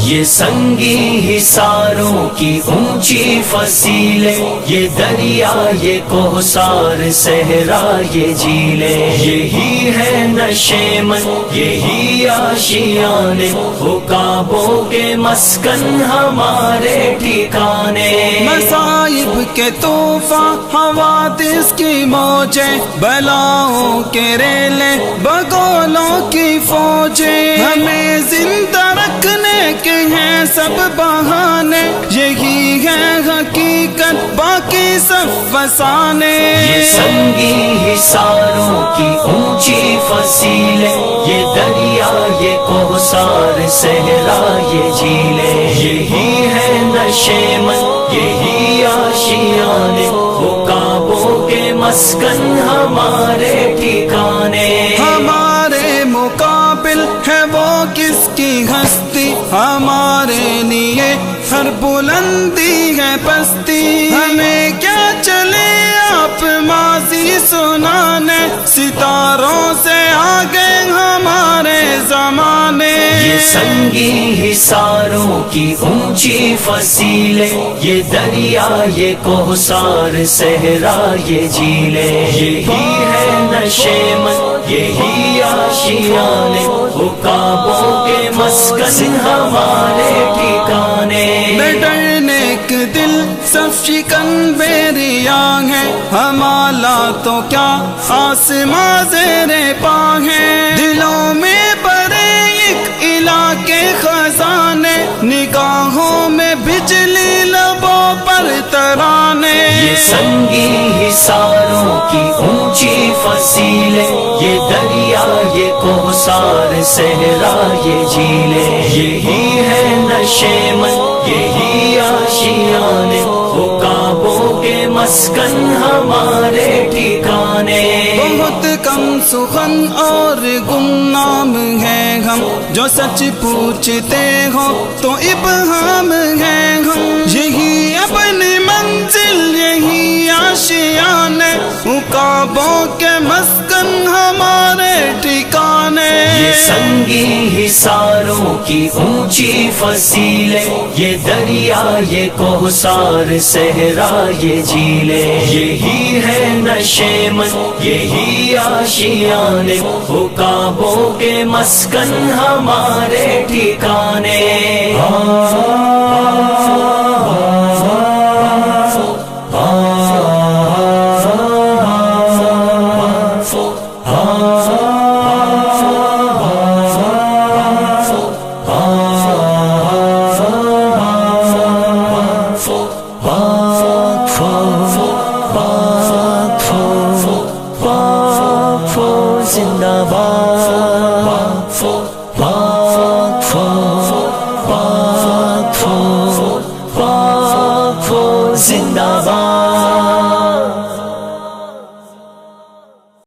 یہ سنگی حصاروں کی اونچی فصیلیں، یہ دریا یہ کوثر صحرا یہ جھیلیں، یہی ہے نشیمن یہی آشیانے، عقابوں کے مسکن ہمارے ٹھکانے۔ مصائب کے طوفان حوادث کی موجیں، بلاؤں کے ریلیں بگولوں کی فوجیں، ہمیں زندہ رکھنے کے ہیں سب بہانے، یہی ہے حقیقت باقی سب فسانے۔ یہ سنگی حصاروں کی اونچی فصیلیں، یہ دریا یہ کوثر صحرا یہ جھیلیں، یہی ہے نشیمن یہی آشیانے، عقابوں کے مسکن ہمارے ٹھکانے۔ ہمارے مقابل ہے وہ کس کی ہستی، ہمارے لیے ہر بلندی ہے پستی، ہمیں کیا چلے آپ ماضی سنانے، ستاروں سے آگے ہمارے زمانے۔ یہ سنگی حصاروں کی اونچی فصیلیں، یہ دریا یہ کوثر صحرا یہ جھیلیں، یہی ہے نشیمن یہی آشیانے، عقابوں کے مسکن ہمارے ٹھکانے۔ بے ڈرنیک دل سب شکن بیریاں ہیں، ہمالا تو کیا آسماں زیر پا ہیں، دلوں میں بڑے ایک الہ کے خزانے، نگاہوں میں بجلی لبوں پر ترانے۔ یہ سنگی حصاروں کی اونچی فصیلیں، یہ دریا یہ کوثر صحرا یہ جھیلیں، یہی ہے نشیمن یہی آشیانے، عقابوں کے مسکن ہمارے ٹھکانے۔ بہت کم سخن اور گمنام ہیں ہم، جو سچ پوچھتے ہو تو ابہام ہیں ہم، یہی اپنی منزل یہی آشیانے، عقابوں کے مسکن ہمارے ٹھکانے۔ یہ سنگی حصاروں کی اونچی فصیلیں، یہ دریا یہ کوثر صحرا یہ جھیلیں، یہی ہے نشیمن یہی آشیانے، عقابوں کے مسکن ہمارے ٹھکانے۔ زندہ باد، زندہ باد۔